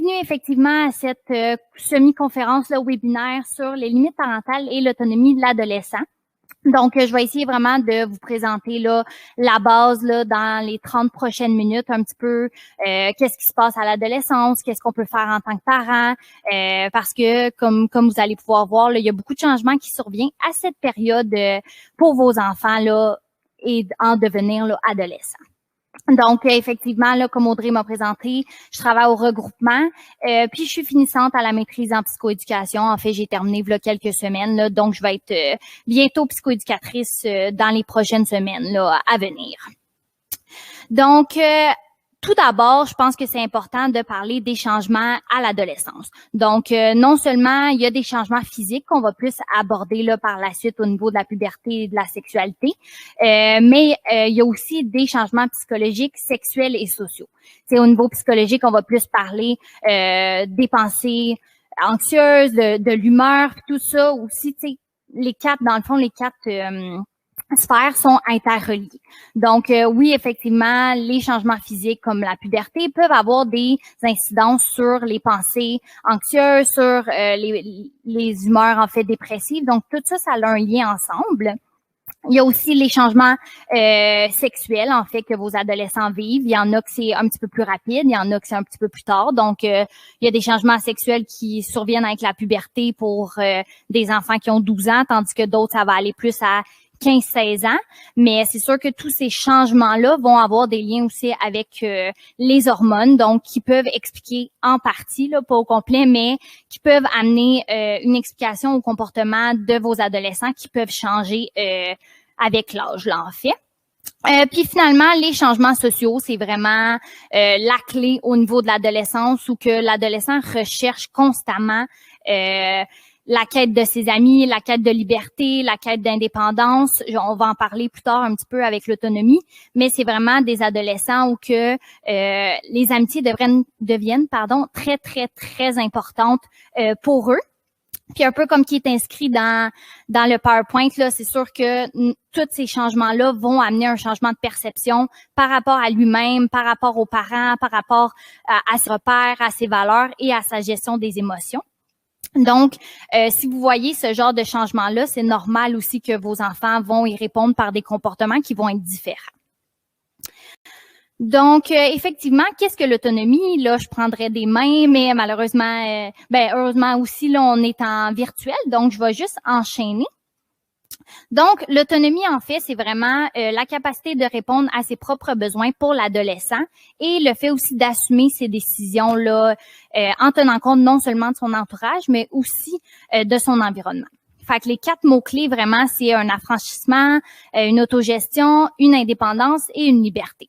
bienvenue effectivement à cette semi-conférence là, webinaire sur les limites parentales et l'autonomie de l'adolescent. Donc, je vais essayer vraiment de vous présenter là la base là dans les 30 prochaines minutes, un petit peu qu'est-ce qui se passe à l'adolescence, qu'est-ce qu'on peut faire en tant que parent, parce que comme vous allez pouvoir voir, là, il y a beaucoup de changements qui surviennent à cette période pour vos enfants là et en devenir là, adolescents. Donc, effectivement, là, comme Audrey m'a présenté, je travaille au regroupement, puis je suis finissante à la maîtrise en psychoéducation. En fait, j'ai terminé il y a quelques semaines, là, donc je vais être bientôt psychoéducatrice dans les prochaines semaines là, à venir. Donc, tout d'abord, je pense que c'est important de parler des changements à l'adolescence. Donc, non seulement il y a des changements physiques qu'on va plus aborder là par la suite au niveau de la puberté et de la sexualité, mais il y a aussi des changements psychologiques, sexuels et sociaux. C'est au niveau psychologique, on va plus parler des pensées anxieuses, de l'humeur, tout ça aussi. Tu sais, les quatre sphères sont interreliées. Donc, oui, effectivement, les changements physiques comme la puberté peuvent avoir des incidences sur les pensées anxieuses, sur les humeurs, en fait, dépressives. Donc, tout ça, ça a un lien ensemble. Il y a aussi les changements sexuels, en fait, que vos adolescents vivent. Il y en a que c'est un petit peu plus rapide, il y en a que c'est un petit peu plus tard. Donc, il y a des changements sexuels qui surviennent avec la puberté pour des enfants qui ont 12 ans, tandis que d'autres, ça va aller plus à 15-16 ans, mais c'est sûr que tous ces changements-là vont avoir des liens aussi avec les hormones, donc qui peuvent expliquer en partie, là, pas au complet, mais qui peuvent amener une explication au comportement de vos adolescents qui peuvent changer avec l'âge, là, en fait. Puis finalement, les changements sociaux, c'est vraiment la clé au niveau de l'adolescence où que l'adolescent recherche constamment la quête de ses amis, la quête de liberté, la quête d'indépendance. On va en parler plus tard un petit peu avec l'autonomie, mais c'est vraiment des adolescents où que les amitiés deviennent très, très, très importantes pour eux. Puis un peu comme qui est inscrit dans le PowerPoint, là, c'est sûr que tous ces changements-là vont amener un changement de perception par rapport à lui-même, par rapport aux parents, par rapport à ses repères, à ses valeurs et à sa gestion des émotions. Donc, si vous voyez ce genre de changement-là, c'est normal aussi que vos enfants vont y répondre par des comportements qui vont être différents. Donc, effectivement, qu'est-ce que l'autonomie? Là, je prendrais des mains, mais malheureusement, heureusement aussi, là, on est en virtuel, donc je vais juste enchaîner. Donc, l'autonomie, en fait, c'est vraiment la capacité de répondre à ses propres besoins pour l'adolescent et le fait aussi d'assumer ses décisions-là en tenant compte non seulement de son entourage, mais aussi de son environnement. Fait que les 4 mots-clés, vraiment, c'est un affranchissement, une autogestion, une indépendance et une liberté.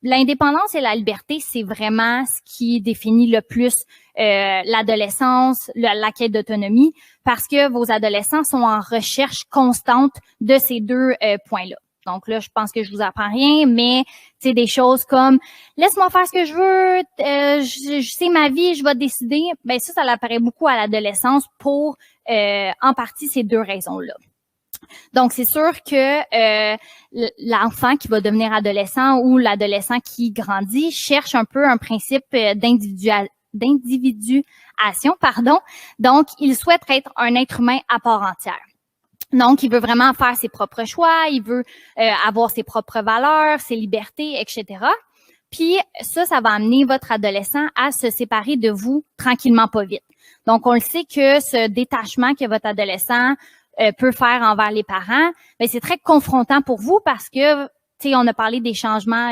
L'indépendance et la liberté, c'est vraiment ce qui définit le plus l'adolescence, la quête d'autonomie, parce que vos adolescents sont en recherche constante de ces deux points-là. Donc là, je pense que je vous apprends rien, mais c'est des choses comme laisse-moi faire ce que je veux, je sais ma vie, je vais décider. Ben ça l'apparaît beaucoup à l'adolescence pour en partie ces deux raisons-là. Donc, c'est sûr que l'enfant qui va devenir adolescent ou l'adolescent qui grandit cherche un peu un principe d'individuation. Donc, il souhaite être un être humain à part entière. Donc, il veut vraiment faire ses propres choix, il veut avoir ses propres valeurs, ses libertés, etc. Puis, ça va amener votre adolescent à se séparer de vous tranquillement, pas vite. Donc, on le sait que ce détachement que votre adolescent peut faire envers les parents, mais c'est très confrontant pour vous parce que, tu sais, on a parlé des changements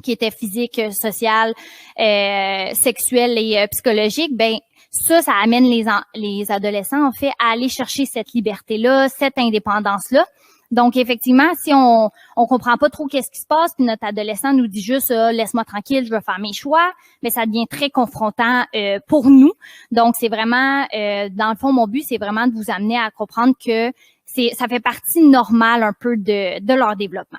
qui étaient physiques, sociaux, sexuels et psychologiques. Ben ça amène les adolescents en fait à aller chercher cette liberté-là, cette indépendance-là. Donc effectivement, si on comprend pas trop qu'est-ce qui se passe, puis notre adolescent nous dit juste laisse-moi tranquille, je veux faire mes choix, mais ça devient très confrontant pour nous. Donc c'est vraiment dans le fond mon but c'est vraiment de vous amener à comprendre que ça fait partie normale un peu de leur développement.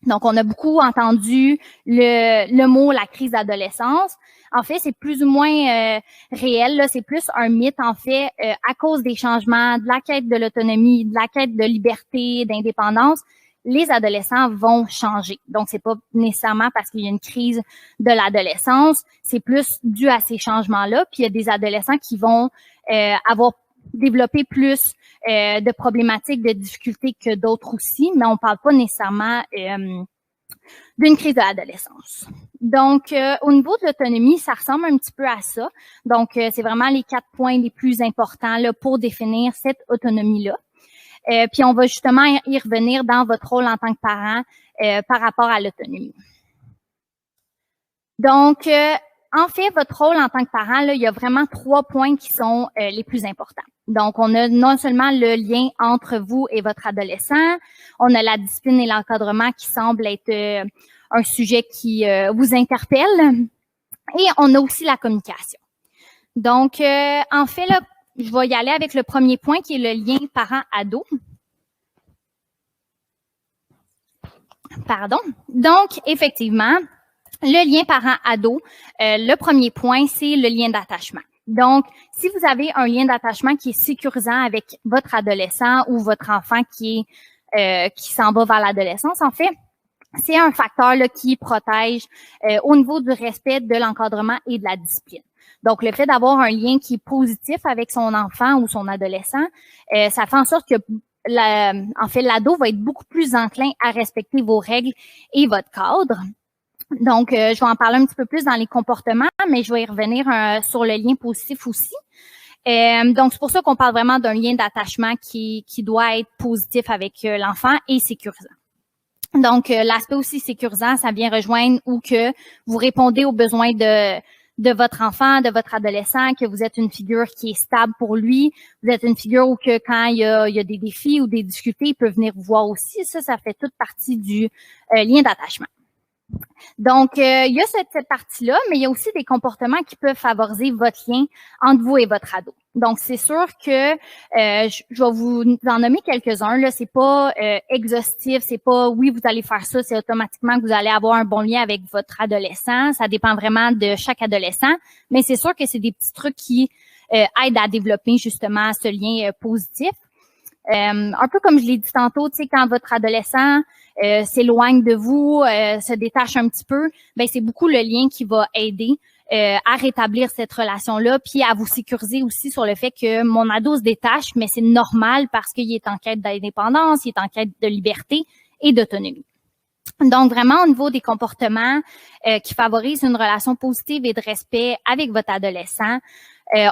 Donc, on a beaucoup entendu le mot la crise d'adolescence. En fait, c'est plus ou moins réel. Là, c'est plus un mythe, en fait, à cause des changements, de la quête de l'autonomie, de la quête de liberté, d'indépendance. les adolescents vont changer. Donc, c'est pas nécessairement parce qu'il y a une crise de l'adolescence, c'est plus dû à ces changements-là. Puis, il y a des adolescents qui vont avoir développé plus de problématiques, de difficultés que d'autres aussi, mais on parle pas nécessairement d'une crise de l'adolescence. Donc, au niveau de l'autonomie, ça ressemble un petit peu à ça. Donc, c'est vraiment les 4 points les plus importants là, pour définir cette autonomie-là. Puis, on va justement y revenir dans votre rôle en tant que parent par rapport à l'autonomie. Donc, en fait, votre rôle en tant que parent, là, il y a vraiment 3 points qui sont les plus importants. Donc, on a non seulement le lien entre vous et votre adolescent, on a la discipline et l'encadrement qui semble être un sujet qui vous interpelle, et on a aussi la communication. Donc, en fait, là, je vais y aller avec le premier point qui est le lien parent-ado. Pardon. Donc, effectivement, le lien parent-ado, le premier point, c'est le lien d'attachement. Donc, si vous avez un lien d'attachement qui est sécurisant avec votre adolescent ou votre enfant qui s'en va vers l'adolescence, en fait, c'est un facteur là, qui protège au niveau du respect de l'encadrement et de la discipline. Donc, le fait d'avoir un lien qui est positif avec son enfant ou son adolescent, ça fait en sorte que en fait, l'ado va être beaucoup plus enclin à respecter vos règles et votre cadre. Donc, je vais en parler un petit peu plus dans les comportements, mais je vais y revenir sur le lien positif aussi. Donc, c'est pour ça qu'on parle vraiment d'un lien d'attachement qui doit être positif avec l'enfant et sécurisant. Donc, l'aspect aussi sécurisant, ça vient rejoindre où que vous répondez aux besoins de votre enfant, de votre adolescent, que vous êtes une figure qui est stable pour lui, vous êtes une figure où que quand il y a des défis ou des difficultés, il peut venir vous voir aussi. Ça fait toute partie du lien d'attachement. Donc, il y a cette partie-là, mais il y a aussi des comportements qui peuvent favoriser votre lien entre vous et votre ado. Donc, c'est sûr que je vais vous en nommer quelques-uns. Là, c'est pas exhaustif, c'est pas oui, vous allez faire ça, c'est automatiquement que vous allez avoir un bon lien avec votre adolescent. Ça dépend vraiment de chaque adolescent, mais c'est sûr que c'est des petits trucs qui aident à développer justement ce lien positif. Un peu comme je l'ai dit tantôt, tu sais, quand votre adolescent s'éloigne de vous, se détache un petit peu, ben c'est beaucoup le lien qui va aider à rétablir cette relation-là, puis à vous sécuriser aussi sur le fait que mon ado se détache, mais c'est normal parce qu'il est en quête d'indépendance, il est en quête de liberté et d'autonomie. Donc, vraiment, au niveau des comportements qui favorisent une relation positive et de respect avec votre adolescent,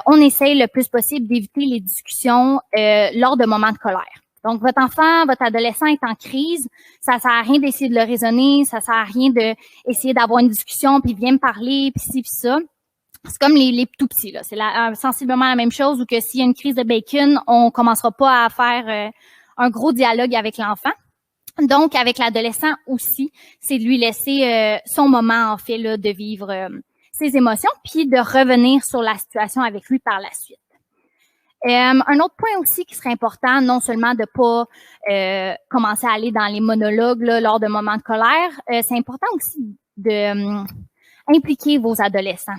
on essaye le plus possible d'éviter les discussions lors de moments de colère. Donc, votre enfant, votre adolescent est en crise, ça sert à rien d'essayer de le raisonner, ça sert à rien d'essayer d'avoir une discussion, puis viens me parler, puis ci, puis ça. C'est comme les tout petits, là. C'est sensiblement la même chose, où que s'il y a une crise de bacon, on commencera pas à faire un gros dialogue avec l'enfant. Donc, avec l'adolescent aussi, c'est de lui laisser son moment, en fait, là, de vivre ses émotions, puis de revenir sur la situation avec lui par la suite. Un autre point aussi qui serait important, non seulement de pas commencer à aller dans les monologues là, lors de moments de colère, c'est important aussi de impliquer vos adolescents.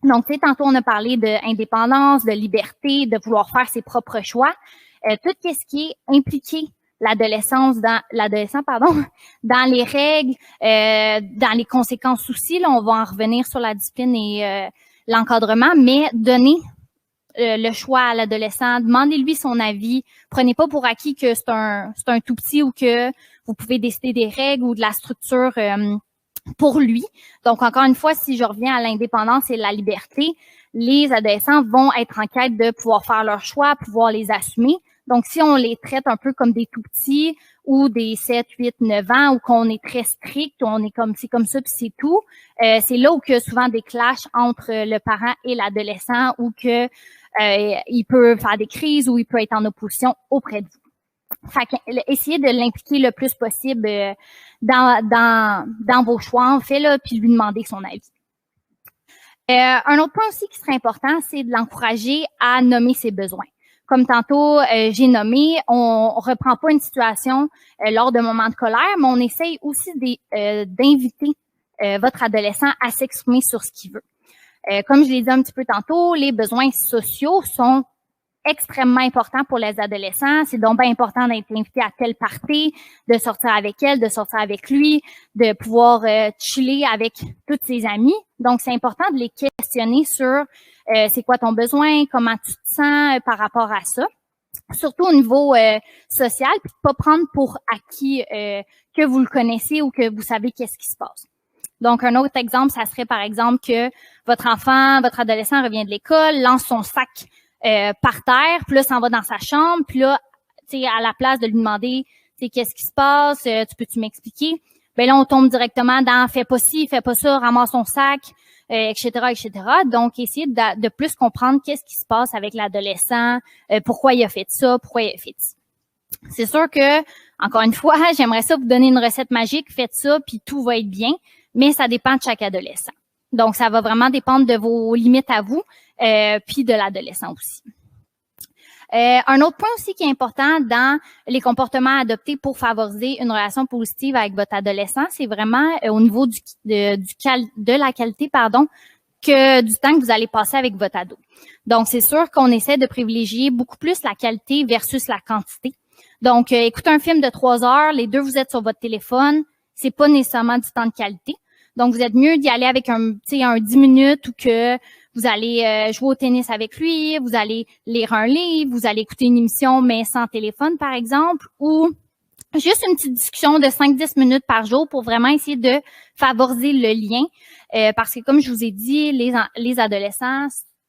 Donc, tu sais, tantôt, on a parlé d'indépendance, de liberté, de vouloir faire ses propres choix. Tout ce qui est impliqué l'adolescent, dans les règles, dans les conséquences aussi. Là, on va en revenir sur la discipline et l'encadrement, mais donner le choix à l'adolescent, demandez-lui son avis. Prenez pas pour acquis que c'est un tout petit ou que vous pouvez décider des règles ou de la structure pour lui. Donc, encore une fois, si je reviens à l'indépendance et la liberté, les adolescents vont être en quête de pouvoir faire leurs choix, pouvoir les assumer. Donc, si on les traite un peu comme des tout petits ou des 7, 8, 9 ans ou qu'on est très strict, ou on est comme c'est comme ça puis c'est tout, c'est là où il y a souvent des clashs entre le parent et l'adolescent ou que il peut faire des crises ou il peut être en opposition auprès de vous. Fait que, essayez de l'impliquer le plus possible dans vos choix, en fait, là, puis lui demander son avis. Un autre point aussi qui serait important, c'est de l'encourager à nommer ses besoins. Comme tantôt, j'ai nommé, on reprend pas une situation lors d'un moment de colère, mais on essaye aussi d'inviter votre adolescent à s'exprimer sur ce qu'il veut. Comme je l'ai dit un petit peu tantôt, les besoins sociaux sont extrêmement important pour les adolescents. C'est donc bien important d'être invité à telle party, de sortir avec elle, de sortir avec lui, de pouvoir chiller avec tous ses amis. Donc, c'est important de les questionner sur c'est quoi ton besoin, comment tu te sens par rapport à ça. Surtout au niveau social, puis pas prendre pour acquis que vous le connaissez ou que vous savez qu'est-ce qui se passe. Donc, un autre exemple, ça serait par exemple que votre enfant, votre adolescent revient de l'école, lance son sac par terre, puis là, s'en va dans sa chambre, puis là, tu sais, à la place de lui demander, tu sais, qu'est-ce qui se passe, tu peux-tu m'expliquer? Ben là, on tombe directement dans fais pas ci, fais pas ça, ramasse ton sac, etc., etc. Donc, essayer de plus comprendre qu'est-ce qui se passe avec l'adolescent, pourquoi il a fait ça, pourquoi il a fait ça. C'est sûr que, encore une fois, j'aimerais ça vous donner une recette magique, faites ça, puis tout va être bien, mais ça dépend de chaque adolescent. Donc, ça va vraiment dépendre de vos limites à vous, puis de l'adolescent aussi. Un autre point aussi qui est important dans les comportements adoptés pour favoriser une relation positive avec votre adolescent, c'est vraiment au niveau de la qualité, que du temps que vous allez passer avec votre ado. Donc, c'est sûr qu'on essaie de privilégier beaucoup plus la qualité versus la quantité. Donc, écoutez un film de 3 heures, les deux, vous êtes sur votre téléphone, c'est pas nécessairement du temps de qualité. Donc, vous êtes mieux d'y aller avec un 10 minutes ou que vous allez jouer au tennis avec lui, vous allez lire un livre, vous allez écouter une émission mais sans téléphone, par exemple, ou juste une petite discussion de 5-10 minutes par jour pour vraiment essayer de favoriser le lien. Parce que, comme je vous ai dit, les adolescents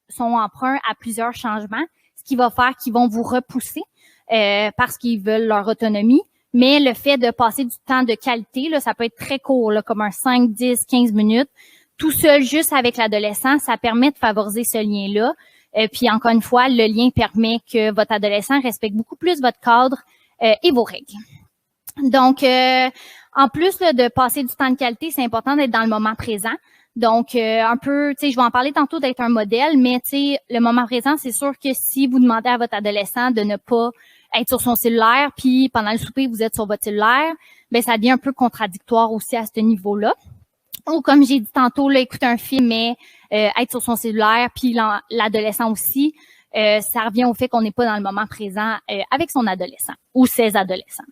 sont emprunts à plusieurs changements, ce qui va faire qu'ils vont vous repousser parce qu'ils veulent leur autonomie. Mais le fait de passer du temps de qualité, là, ça peut être très court, là, comme un 5, 10, 15 minutes, tout seul, juste avec l'adolescent, ça permet de favoriser ce lien-là. Puis encore une fois, le lien permet que votre adolescent respecte beaucoup plus votre cadre et vos règles. Donc, en plus là, de passer du temps de qualité, c'est important d'être dans le moment présent. Donc, un peu, tu sais, je vais en parler tantôt d'être un modèle, mais tu sais, le moment présent, c'est sûr que si vous demandez à votre adolescent de ne pas être sur son cellulaire, puis pendant le souper, vous êtes sur votre cellulaire, ben ça devient un peu contradictoire aussi à ce niveau-là. Ou comme j'ai dit tantôt, là, écouter un film, mais être sur son cellulaire, puis l'adolescent aussi, ça revient au fait qu'on n'est pas dans le moment présent avec son adolescent ou ses adolescents.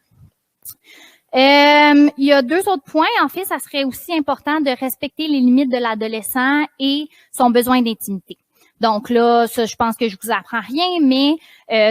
Il y a 2 autres points. En fait, ça serait aussi important de respecter les limites de l'adolescent et son besoin d'intimité. Donc là, ça, je pense que je vous apprends rien, mais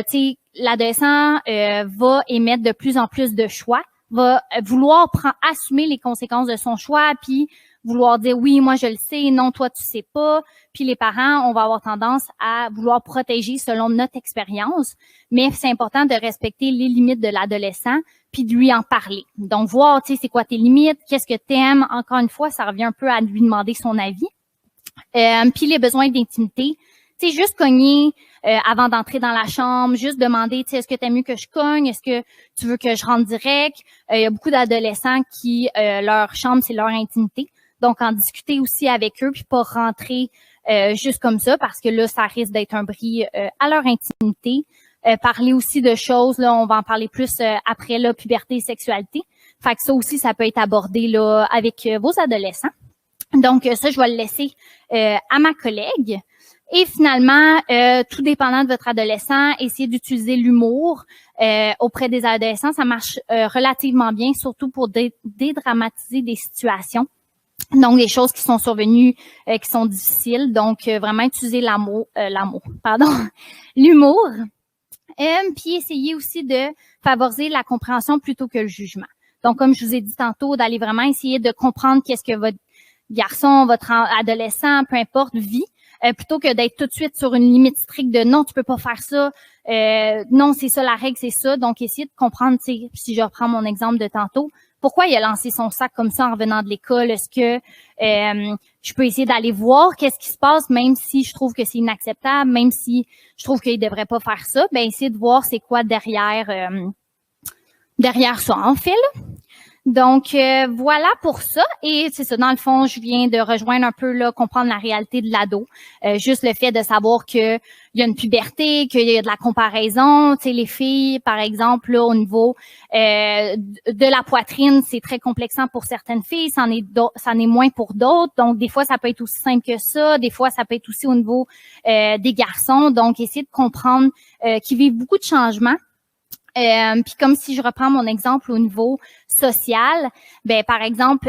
tu sais, l'adolescent va émettre de plus en plus de choix, va vouloir assumer les conséquences de son choix, puis vouloir dire oui, moi je le sais, non, toi tu sais pas. Puis les parents, on va avoir tendance à vouloir protéger selon notre expérience, mais c'est important de respecter les limites de l'adolescent puis de lui en parler. Donc voir, tu sais, c'est quoi tes limites, qu'est-ce que t'aimes. Encore une fois, ça revient un peu à lui demander son avis. Puis les besoins d'intimité, tu sais, juste cogner avant d'entrer dans la chambre, juste demander, tu sais, est-ce que t'aimes mieux que je cogne, est-ce que tu veux que je rentre direct. Il y a beaucoup d'adolescents qui leur chambre c'est leur intimité. Donc, en discuter aussi avec eux, puis pas rentrer juste comme ça, parce que là, ça risque d'être un bris à leur intimité. Parler aussi de choses, là, on va en parler plus après la puberté et sexualité. Fait que ça aussi, ça peut être abordé là avec vos adolescents. Donc, ça, je vais le laisser à ma collègue. Et finalement, tout dépendant de votre adolescent, essayez d'utiliser l'humour auprès des adolescents. Ça marche relativement bien, surtout pour dédramatiser des situations. Donc, des choses qui sont survenues, qui sont difficiles. Donc, vraiment utiliser l'humour. Puis, essayez aussi de favoriser la compréhension plutôt que le jugement. Donc, comme je vous ai dit tantôt, d'aller vraiment essayer de comprendre qu'est-ce que votre garçon, votre adolescent, peu importe, vit, plutôt que d'être tout de suite sur une limite stricte de non, tu peux pas faire ça, non, c'est ça la règle, c'est ça. Donc, essayez de comprendre, tu sais, si je reprends mon exemple de tantôt, pourquoi il a lancé son sac comme ça en revenant de l'école? Est-ce que je peux essayer d'aller voir qu'est-ce qui se passe, même si je trouve que c'est inacceptable, même si je trouve qu'il devrait pas faire ça? Ben, essayer de voir c'est quoi derrière ça, en fait, là. Donc, voilà pour ça. Et c'est ça, dans le fond, je viens de rejoindre un peu, là, comprendre la réalité de l'ado. Juste le fait de savoir que il y a une puberté, qu'il y a de la comparaison. Tu sais, les filles, par exemple, là, au niveau de la poitrine, c'est très complexant pour certaines filles, c'en est moins pour d'autres. Donc, des fois, ça peut être aussi simple que ça. Des fois, ça peut être aussi au niveau des garçons. Donc, essayer de comprendre qu'ils vivent beaucoup de changements. Puis comme si je reprends mon exemple au niveau social, ben par exemple,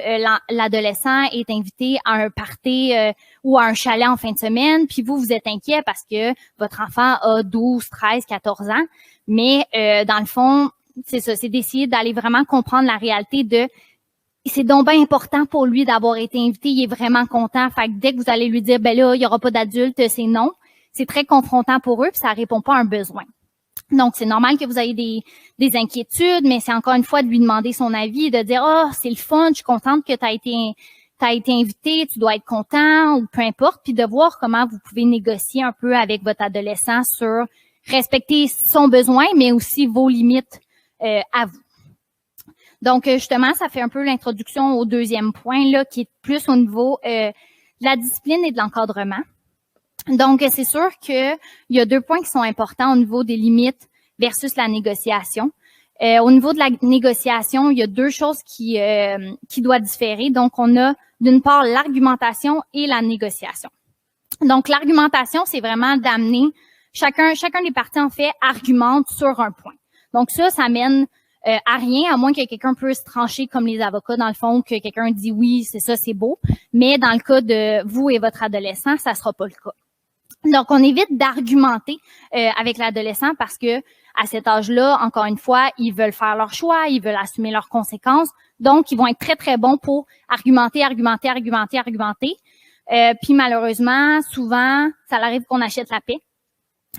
l'adolescent est invité à un party ou à un chalet en fin de semaine, puis vous êtes inquiet parce que votre enfant a 12, 13, 14 ans, mais dans le fond, c'est ça, c'est d'essayer d'aller vraiment comprendre la réalité de c'est donc bien important pour lui d'avoir été invité, il est vraiment content. Fait que dès que vous allez lui dire ben là, il y aura pas d'adulte, c'est non, c'est très confrontant pour eux, puis ça répond pas à un besoin. Donc, c'est normal que vous ayez des inquiétudes, mais c'est encore une fois de lui demander son avis, de dire « Ah, c'est le fun, je suis contente que tu as été invité, tu dois être content » ou peu importe, puis de voir comment vous pouvez négocier un peu avec votre adolescent sur respecter son besoin, mais aussi vos limites à vous. Donc, justement, ça fait un peu l'introduction au deuxième point, là, qui est plus au niveau de la discipline et de l'encadrement. Donc, c'est sûr qu'il y a 2 points qui sont importants au niveau des limites versus la négociation. Au niveau de la négociation, il y a 2 choses qui doivent différer. Donc, on a d'une part l'argumentation et la négociation. Donc, l'argumentation, c'est vraiment d'amener chacun des parties, en fait, argumente sur un point. Donc, ça mène à rien, à moins que quelqu'un puisse trancher comme les avocats, dans le fond, que quelqu'un dit oui, c'est ça, c'est beau. Mais dans le cas de vous et votre adolescent, ça sera pas le cas. Donc, on évite d'argumenter avec l'adolescent parce que à cet âge-là, encore une fois, ils veulent faire leur choix, ils veulent assumer leurs conséquences. Donc, ils vont être très, très bons pour argumenter. Puis malheureusement, souvent, ça arrive qu'on achète la paix.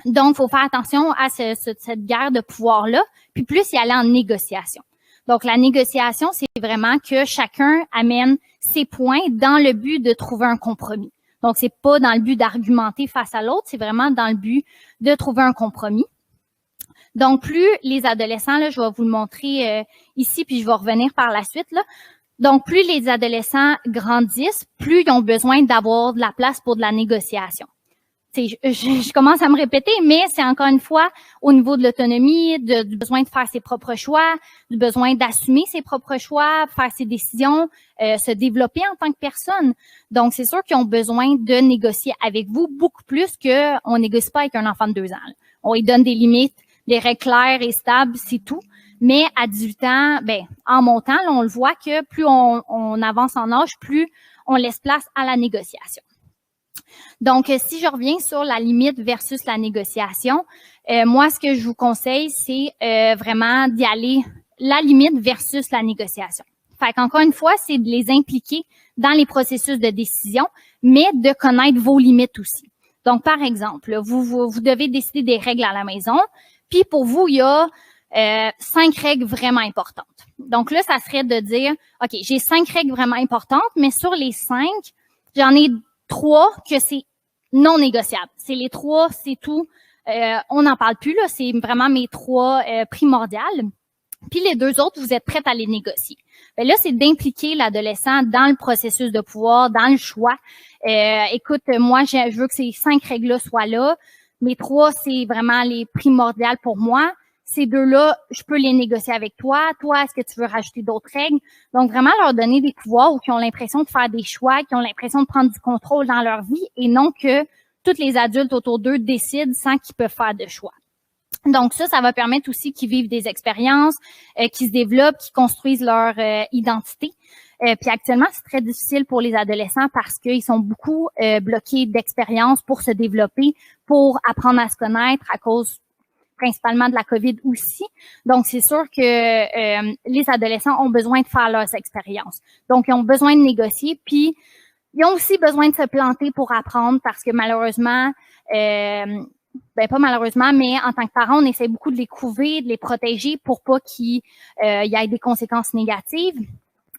Donc, il faut faire attention à cette guerre de pouvoir-là, puis plus y aller en négociation. Donc, la négociation, c'est vraiment que chacun amène ses points dans le but de trouver un compromis. Donc, c'est pas dans le but d'argumenter face à l'autre, c'est vraiment dans le but de trouver un compromis. Donc, plus les adolescents, là, je vais vous le montrer ici, puis je vais revenir par la suite, là. Donc, plus les adolescents grandissent, plus ils ont besoin d'avoir de la place pour de la négociation. Je commence à me répéter, mais c'est encore une fois au niveau de l'autonomie, du besoin de faire ses propres choix, du besoin d'assumer ses propres choix, faire ses décisions, se développer en tant que personne. Donc, c'est sûr qu'ils ont besoin de négocier avec vous beaucoup plus qu'on négocie pas avec un enfant de 2 ans. On lui donne des limites, des règles claires et stables, c'est tout. Mais à 18 ans, ben, en montant, là, on le voit que plus on avance en âge, plus on laisse place à la négociation. Donc, si je reviens sur la limite versus la négociation, moi, ce que je vous conseille, c'est vraiment d'y aller la limite versus la négociation. Fait qu'encore une fois, c'est de les impliquer dans les processus de décision, mais de connaître vos limites aussi. Donc, par exemple, vous devez décider des règles à la maison, puis pour vous, il y a 5 règles vraiment importantes. Donc là, ça serait de dire, OK, j'ai 5 règles vraiment importantes, mais sur les 5, j'en ai 3 que c'est non négociable. C'est les 3, c'est tout. On n'en parle plus, là. C'est vraiment mes 3 primordiales. Puis les 2 autres, vous êtes prête à les négocier. Bien là, c'est d'impliquer l'adolescent dans le processus de pouvoir, dans le choix. Écoute, moi, je veux que ces 5 règles-là soient là. Mes 3, c'est vraiment les primordiales pour moi. Ces 2-là, je peux les négocier avec toi. Toi, est-ce que tu veux rajouter d'autres règles? Donc, vraiment leur donner des pouvoirs ou qui ont l'impression de faire des choix, qui ont l'impression de prendre du contrôle dans leur vie et non que tous les adultes autour d'eux décident sans qu'ils peuvent faire de choix. Donc, ça va permettre aussi qu'ils vivent des expériences, qu'ils se développent, qu'ils construisent leur identité. Puis actuellement, c'est très difficile pour les adolescents parce qu'ils sont beaucoup bloqués d'expériences pour se développer, pour apprendre à se connaître à cause principalement de la COVID aussi. Donc, c'est sûr que les adolescents ont besoin de faire leurs expériences. Donc, ils ont besoin de négocier, puis ils ont aussi besoin de se planter pour apprendre parce que malheureusement, pas malheureusement, mais en tant que parent, on essaie beaucoup de les couver, de les protéger pour pas qu'il y ait des conséquences négatives.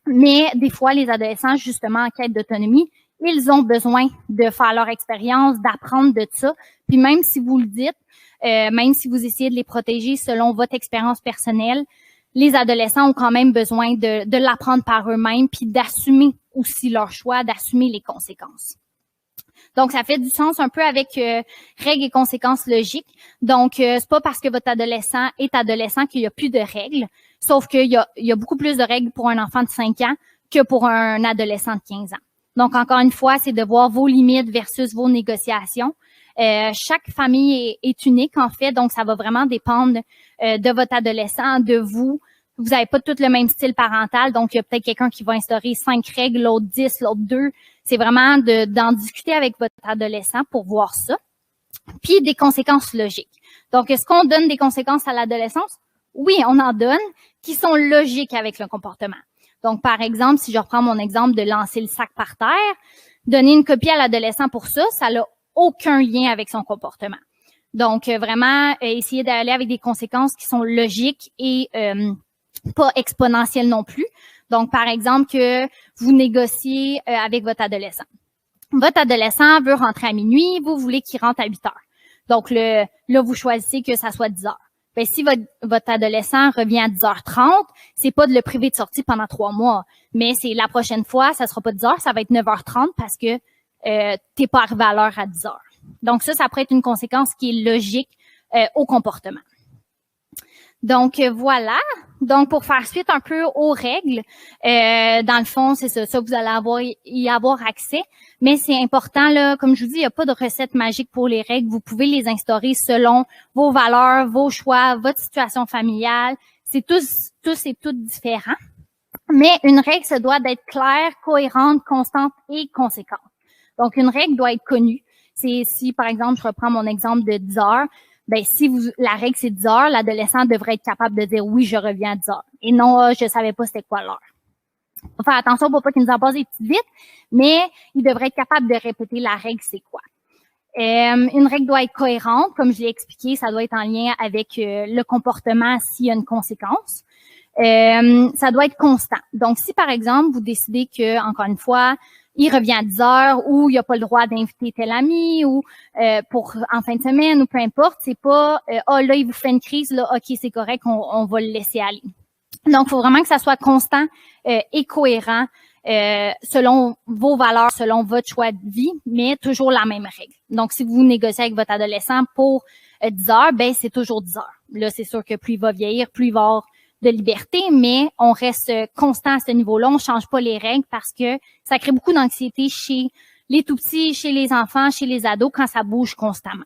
Mais des fois, les adolescents, justement, en quête d'autonomie, ils ont besoin de faire leur expérience, d'apprendre de ça. Puis même si vous le dites, même si vous essayez de les protéger selon votre expérience personnelle, les adolescents ont quand même besoin de l'apprendre par eux-mêmes, puis d'assumer aussi leur choix, d'assumer les conséquences. Donc, ça fait du sens un peu avec règles et conséquences logiques. Donc, c'est pas parce que votre adolescent est adolescent qu'il y a plus de règles, sauf qu'il y a beaucoup plus de règles pour un enfant de 5 ans que pour un adolescent de 15 ans. Donc, encore une fois, c'est de voir vos limites versus vos négociations. Chaque famille est unique, en fait, donc ça va vraiment dépendre de votre adolescent, de vous. Vous n'avez pas tous le même style parental, donc il y a peut-être quelqu'un qui va instaurer 5 règles, l'autre 10, l'autre 2. C'est vraiment d'en discuter avec votre adolescent pour voir ça. Puis des conséquences logiques. Donc, est-ce qu'on donne des conséquences à l'adolescence? Oui, on en donne, qui sont logiques avec le comportement. Donc, par exemple, si je reprends mon exemple de lancer le sac par terre, donner une copie à l'adolescent pour ça, ça n'a aucun lien avec son comportement. Donc, vraiment, essayer d'aller avec des conséquences qui sont logiques et pas exponentielles non plus. Donc, par exemple, que vous négociez avec votre adolescent. Votre adolescent veut rentrer à minuit, vous voulez qu'il rentre à 8 heures. Donc, là, vous choisissez que ça soit 10 heures. Ben, si votre adolescent revient à 10h30, c'est pas de le priver de sortie pendant 3 mois, mais c'est la prochaine fois, ça sera pas 10 heures, ça va être 9h30 parce que t'es pas arrivé à l'heure à 10 heures. Donc, ça pourrait être une conséquence qui est logique au comportement. Donc, voilà. Donc, pour faire suite un peu aux règles, dans le fond, c'est ça vous allez y avoir accès. Mais c'est important, là, comme je vous dis, il n'y a pas de recette magique pour les règles. Vous pouvez les instaurer selon vos valeurs, vos choix, votre situation familiale. C'est tous et toutes différents. Mais une règle, ça doit être claire, cohérente, constante et conséquente. Donc, une règle doit être connue. C'est si, par exemple, je reprends mon exemple de 10 heures, ben si la règle c'est 10 heures, l'adolescent devrait être capable de dire oui, je reviens à 10 heures. Et non, je savais pas c'était quoi l'heure. Faut faire attention pour pas qu'il nous en passe des petites vite, mais il devrait être capable de répéter la règle c'est quoi. Une règle doit être cohérente, comme je l'ai expliqué, ça doit être en lien avec le comportement s'il y a une conséquence. Ça doit être constant. Donc, si par exemple, vous décidez que, encore une fois, il revient à 10 heures ou il n'a pas le droit d'inviter tel ami ou pour en fin de semaine ou peu importe, c'est pas là, il vous fait une crise, là, OK, c'est correct, on va le laisser aller. Donc, il faut vraiment que ça soit constant et cohérent selon vos valeurs, selon votre choix de vie, mais toujours la même règle. Donc, si vous négociez avec votre adolescent pour 10 heures, ben c'est toujours 10 heures. Là, c'est sûr que plus il va vieillir, plus il va avoir de liberté, mais on reste constant à ce niveau-là. On change pas les règles parce que ça crée beaucoup d'anxiété chez les tout-petits, chez les enfants, chez les ados quand ça bouge constamment.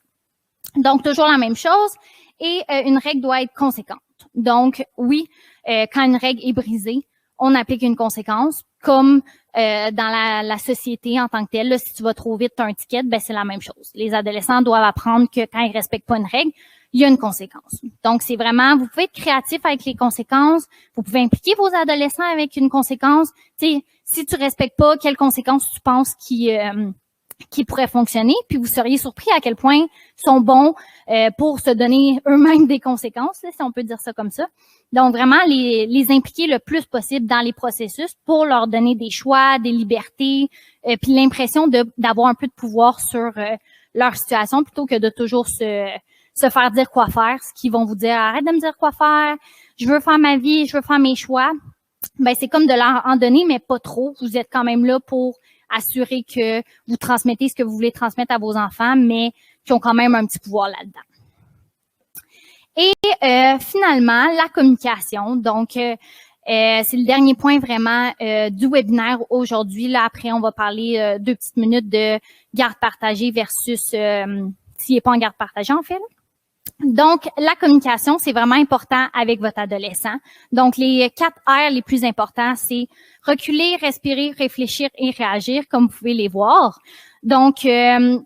Donc, toujours la même chose. Et une règle doit être conséquente. Donc, oui, quand une règle est brisée, on applique une conséquence. Comme dans la société en tant que telle, là, si tu vas trop vite, tu as un ticket, ben c'est la même chose. Les adolescents doivent apprendre que quand ils respectent pas une règle, il y a une conséquence. Donc, c'est vraiment, vous pouvez être créatif avec les conséquences, vous pouvez impliquer vos adolescents avec une conséquence. Tu sais, si tu respectes pas, quelles conséquences tu penses qui pourraient fonctionner, puis vous seriez surpris à quel point ils sont bons pour se donner eux-mêmes des conséquences, là, si on peut dire ça comme ça. Donc, vraiment, les impliquer le plus possible dans les processus pour leur donner des choix, des libertés, puis l'impression d'avoir un peu de pouvoir sur leur situation plutôt que de toujours se faire dire quoi faire, ce qu'ils vont vous dire, arrête de me dire quoi faire, je veux faire ma vie, je veux faire mes choix. Ben, c'est comme de leur en donner, mais pas trop. Vous êtes quand même là pour assurer que vous transmettez ce que vous voulez transmettre à vos enfants, mais qui ont quand même un petit pouvoir là-dedans. Et finalement, la communication. Donc, c'est le dernier point vraiment du webinaire aujourd'hui. Là, après, on va parler 2 petites minutes de garde partagée versus s'il n'est pas en garde partagée, en fait. Là. Donc, la communication, c'est vraiment important avec votre adolescent. Donc, les 4 R les plus importants, c'est reculer, respirer, réfléchir et réagir, comme vous pouvez les voir. Donc,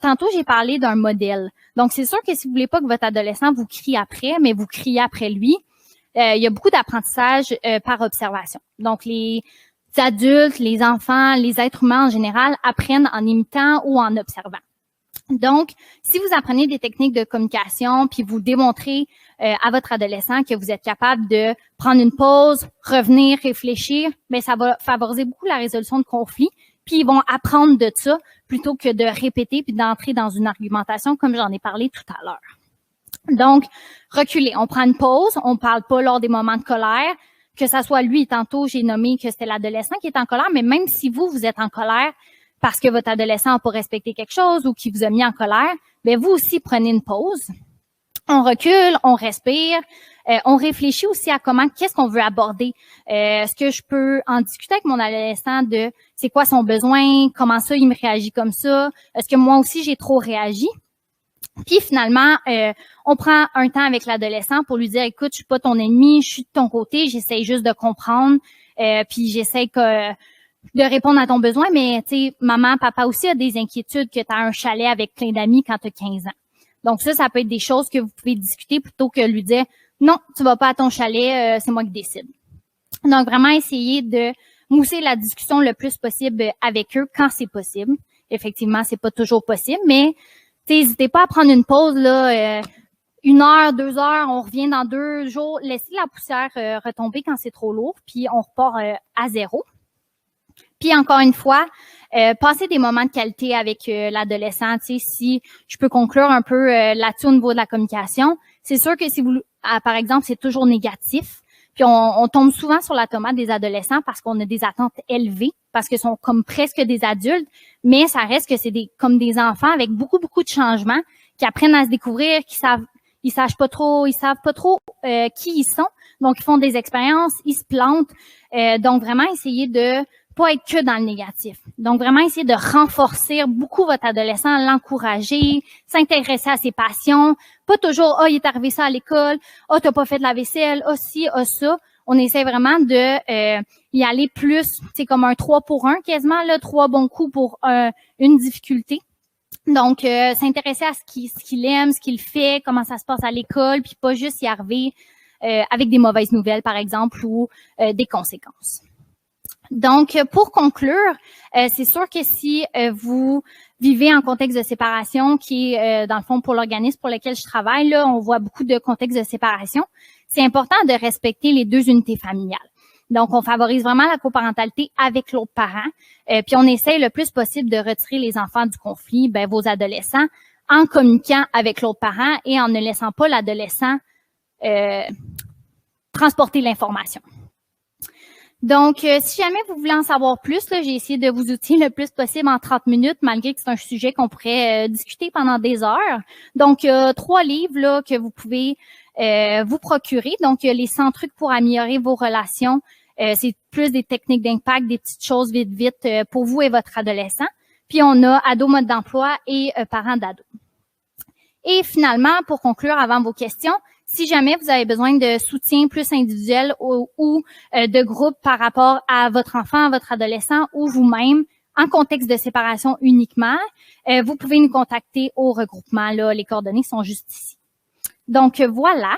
tantôt, j'ai parlé d'un modèle. Donc, c'est sûr que si vous voulez pas que votre adolescent vous crie après, mais vous criez après lui, il y a beaucoup d'apprentissage par observation. Donc, les adultes, les enfants, les êtres humains en général apprennent en imitant ou en observant. Donc, si vous apprenez des techniques de communication, puis vous démontrez à votre adolescent que vous êtes capable de prendre une pause, revenir, réfléchir, bien, ça va favoriser beaucoup la résolution de conflits, puis ils vont apprendre de ça plutôt que de répéter puis d'entrer dans une argumentation comme j'en ai parlé tout à l'heure. Donc, reculer. On prend une pause, on parle pas lors des moments de colère. que ça soit lui, tantôt j'ai nommé que c'était l'adolescent qui est en colère, mais même si vous êtes en colère parce que votre adolescent n'a pas respecté quelque chose ou qui vous a mis en colère, bien vous aussi prenez une pause. On recule, on respire, on réfléchit aussi à qu'est-ce qu'on veut aborder. Est-ce que je peux en discuter avec mon adolescent de c'est quoi son besoin, comment ça il me réagit comme ça, est-ce que moi aussi j'ai trop réagi? Puis finalement, on prend un temps avec l'adolescent pour lui dire écoute, je suis pas ton ennemi, je suis de ton côté, j'essaie juste de comprendre, puis j'essaie de répondre à ton besoin, mais tu sais, maman, papa aussi a des inquiétudes que tu as un chalet avec plein d'amis quand tu as 15 ans. Donc ça peut être des choses que vous pouvez discuter plutôt que lui dire non, tu vas pas à ton chalet, c'est moi qui décide. Donc vraiment essayer de mousser la discussion le plus possible avec eux quand c'est possible. Effectivement, c'est pas toujours possible, mais n'hésitez pas à prendre une pause là, 1 heure, 2 heures, on revient dans 2 jours, laissez la poussière retomber quand c'est trop lourd, puis on repart à zéro. Puis encore une fois, passer des moments de qualité avec l'adolescent. Si je peux conclure un peu là-dessus au niveau de la communication, c'est sûr que si vous, par exemple, c'est toujours négatif, puis on tombe souvent sur la tomate des adolescents parce qu'on a des attentes élevées, parce qu'ils sont comme presque des adultes, mais ça reste que c'est comme des enfants avec beaucoup, beaucoup de changements, qui apprennent à se découvrir, ils savent pas trop qui ils sont. Donc, ils font des expériences, ils se plantent. Donc, vraiment, essayer de pas être que dans le négatif. Donc, vraiment essayer de renforcer beaucoup votre adolescent, l'encourager, s'intéresser à ses passions. Pas toujours, il est arrivé ça à l'école, t'as pas fait de la vaisselle, si, ça. On essaie vraiment de y aller plus, c'est comme un 3 pour 1 quasiment, là, 3 bons coups pour une difficulté. Donc, s'intéresser à ce qu'il aime, ce qu'il fait, comment ça se passe à l'école, puis pas juste y arriver avec des mauvaises nouvelles, par exemple, ou des conséquences. Donc, pour conclure, c'est sûr que si vous vivez en contexte de séparation, qui est, dans le fond, pour l'organisme pour lequel je travaille, là, on voit beaucoup de contextes de séparation, c'est important de respecter les 2 unités familiales. Donc, on favorise vraiment la coparentalité avec l'autre parent, puis on essaye le plus possible de retirer les enfants du conflit, vos adolescents, en communiquant avec l'autre parent et en ne laissant pas l'adolescent transporter l'information. Donc, si jamais vous voulez en savoir plus, là, j'ai essayé de vous outiller le plus possible en 30 minutes, malgré que c'est un sujet qu'on pourrait discuter pendant des heures. Donc, 3 livres là, que vous pouvez vous procurer. Donc, les 100 trucs pour améliorer vos relations. C'est plus des techniques d'impact, des petites choses vite pour vous et votre adolescent. Puis, on a Ado mode d'emploi et Parents d'ado. Et finalement, pour conclure avant vos questions, si jamais vous avez besoin de soutien plus individuel ou de groupe par rapport à votre enfant, à votre adolescent ou vous-même, en contexte de séparation uniquement, vous pouvez nous contacter au regroupement. Là, les coordonnées sont juste ici. Donc, voilà.